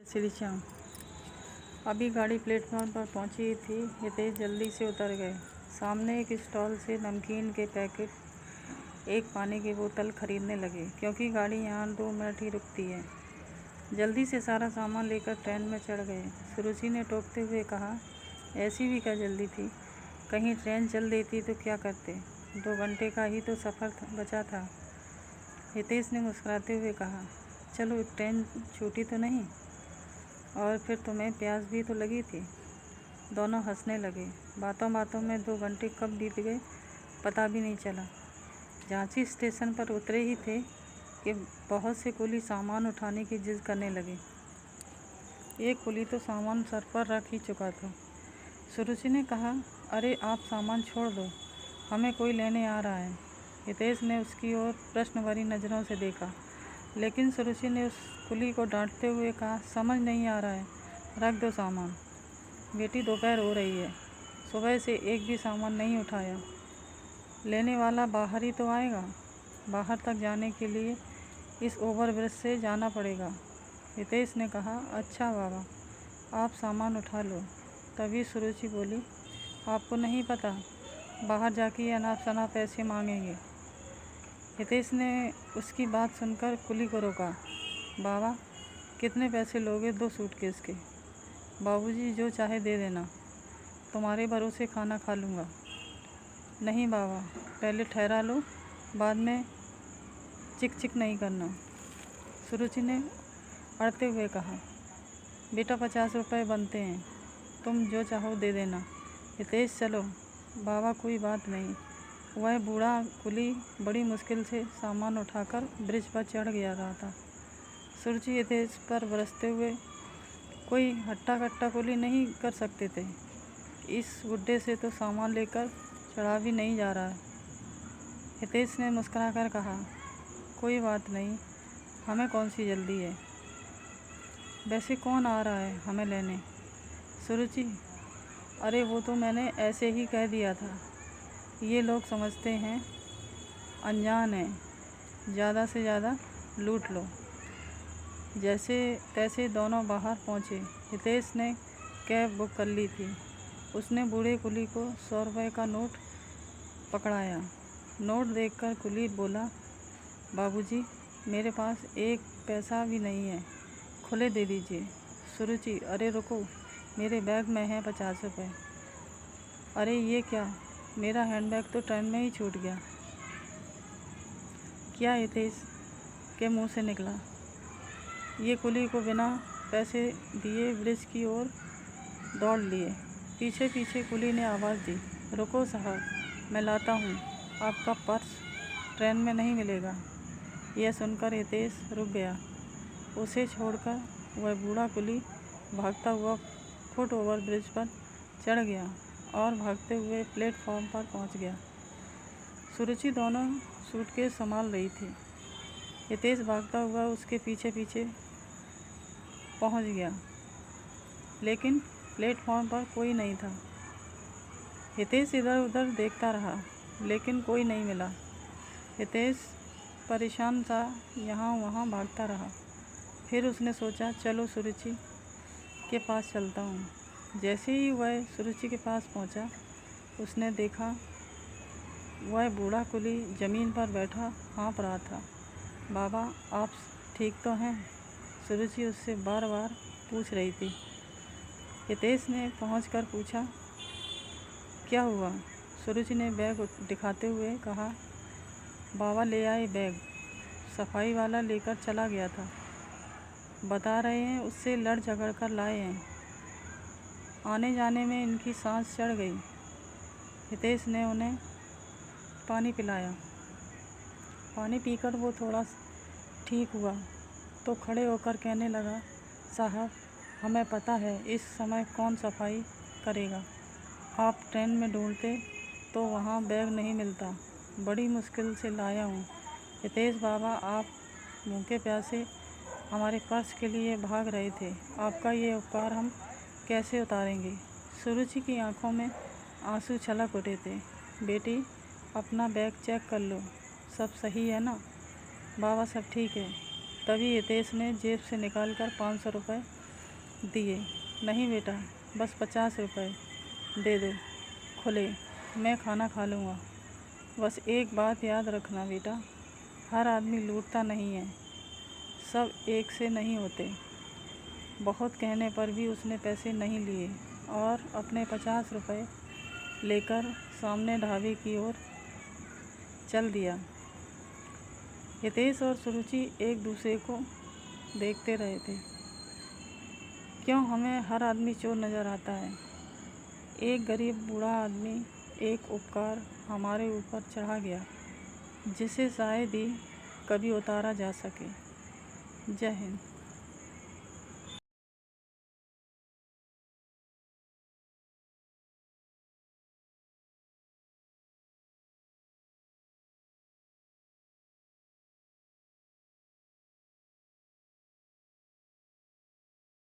श्रीश्याम। अभी गाड़ी प्लेटफॉर्म पर पहुंची थी। हितेश जल्दी से उतर गए। सामने एक स्टॉल से नमकीन के पैकेट, एक पानी की बोतल खरीदने लगे, क्योंकि गाड़ी यहाँ 2 मिनट ही रुकती है। जल्दी से सारा सामान लेकर ट्रेन में चढ़ गए। सुरुचि ने टोकते हुए कहा, ऐसी भी क्या जल्दी थी? कहीं ट्रेन चल देती तो क्या करते? 2 घंटे का ही तो सफ़र बचा था। हितेश ने मुस्कुराते हुए कहा, चलो, ट्रेन छूटी तो नहीं? और फिर तुम्हें प्यास भी तो लगी थी। दोनों हंसने लगे। बातों बातों में 2 घंटे कब बीत गए पता भी नहीं चला। झांसी स्टेशन पर उतरे ही थे कि बहुत से कुली सामान उठाने की जिद करने लगे। एक कुली तो सामान सर पर रख ही चुका था। सुरुचि ने कहा, अरे आप सामान छोड़ दो, हमें कोई लेने आ रहा है। हितेश ने उसकी ओर प्रश्न भरी नज़रों से देखा, लेकिन सुरुचि ने उस कुली को डांटते हुए कहा, समझ नहीं आ रहा है, रख दो सामान। बेटी, दोपहर हो रही है, सुबह से एक भी सामान नहीं उठाया। लेने वाला बाहर ही तो आएगा। बाहर तक जाने के लिए इस ओवरब्रिज से जाना पड़ेगा। हितेश ने कहा, अच्छा बाबा, आप सामान उठा लो। तभी सुरुचि बोली, आपको नहीं पता, बाहर जाके अनाप शनाप पैसे मांगेंगे। हितेश ने उसकी बात सुनकर कुली को रोका। बाबा, कितने पैसे लोगे 2 सूटकेस के? बाबूजी, जो चाहे दे देना, तुम्हारे भरोसे खाना खा लूँगा। नहीं बाबा, पहले ठहरा लो, बाद में चिक चिक नहीं करना। सुरुचि ने अड़ते हुए कहा, बेटा 50 रुपये बनते हैं, तुम जो चाहो दे देना। हितेश, चलो बाबा, कोई बात नहीं। वह बूढ़ा कुली बड़ी मुश्किल से सामान उठाकर ब्रिज पर चढ़ गया रहा था। सुरुचि हितेश पर बरसते हुए, कोई हट्टा कट्टा कुली नहीं कर सकते थे? इस बुड्ढे से तो सामान लेकर चढ़ा भी नहीं जा रहा है। हितेश ने मुस्कुराकर कहा, कोई बात नहीं, हमें कौन सी जल्दी है। वैसे कौन आ रहा है हमें लेने? सुरुचि, अरे वो तो मैंने ऐसे ही कह दिया था। ये लोग समझते हैं अनजान है, ज़्यादा से ज़्यादा लूट लो। जैसे तैसे दोनों बाहर पहुँचे। हितेश ने कैब बुक कर ली थी। उसने बूढ़े कुली को 100 रुपये का नोट पकड़ाया। नोट देखकर कुली बोला, बाबूजी, मेरे पास 1 पैसा भी नहीं है, खुले दे दीजिए। सुरुचि, अरे रुको, मेरे बैग में है 50 रुपये। अरे ये क्या, मेरा हैंडबैग तो ट्रेन में ही छूट गया। क्या हितेश के मुंह से निकला। ये कुली को बिना पैसे दिए ब्रिज की ओर दौड़ लिए। पीछे पीछे कुली ने आवाज़ दी, रुको साहब, मैं लाता हूँ, आपका पर्स ट्रेन में नहीं मिलेगा। यह सुनकर हितेश रुक गया। उसे छोड़कर वह बूढ़ा कुली भागता हुआ फुट ओवर ब्रिज पर चढ़ गया और भागते हुए प्लेटफॉर्म पर पहुँच गया। सुरुचि दोनों सूटकेस संभाल रही थी। हितेश भागता हुआ उसके पीछे पीछे पहुंच गया, लेकिन प्लेटफॉर्म पर कोई नहीं था। हितेश इधर उधर देखता रहा, लेकिन कोई नहीं मिला। हितेश परेशान सा यहाँ वहाँ भागता रहा। फिर उसने सोचा, चलो सुरुचि के पास चलता हूँ। जैसे ही वह सुरुचि के पास पहुँचा, उसने देखा वह बूढ़ा कुली ज़मीन पर बैठा हाँफ रहा था। बाबा, आप ठीक तो हैं? सुरुचि उससे बार बार पूछ रही थी। हितेश ने पहुंचकर पूछा, क्या हुआ? सुरुचि ने बैग दिखाते हुए कहा, बाबा ले आए बैग, सफाई वाला लेकर चला गया था। बता रहे हैं उससे लड़ झगड़ कर लाए हैं। आने जाने में इनकी सांस चढ़ गई। हितेश ने उन्हें पानी पिलाया। पानी पीकर वो थोड़ा ठीक हुआ तो खड़े होकर कहने लगा, साहब, हमें पता है इस समय कौन सफाई करेगा। आप ट्रेन में ढूंढते तो वहाँ बैग नहीं मिलता, बड़ी मुश्किल से लाया हूँ। हितेश बाबा, आप भूखे प्यासे हमारे पर्स के लिए भाग रहे थे, आपका ये उपकार हम कैसे उतारेंगे। सुरुचि की आंखों में आंसू छलक उठे थे। बेटी, अपना बैग चेक कर लो, सब सही है ना? बाबा, सब ठीक है। तभी हितेश ने जेब से निकालकर 500 रुपये दिए। नहीं बेटा, बस 50 रुपए दे दो, खुले, मैं खाना खा लूँगा। बस एक बात याद रखना बेटा, हर आदमी लूटता नहीं है, सब एक से नहीं होते। बहुत कहने पर भी उसने पैसे नहीं लिए और अपने 50 रुपए लेकर सामने ढाबे की ओर चल दिया। हितेश और सुरुचि एक दूसरे को देखते रहे थे। क्यों हमें हर आदमी चोर नज़र आता है? एक गरीब बूढ़ा आदमी एक उपकार हमारे ऊपर चढ़ा गया, जिसे शायद ही कभी उतारा जा सके। जय हिंद।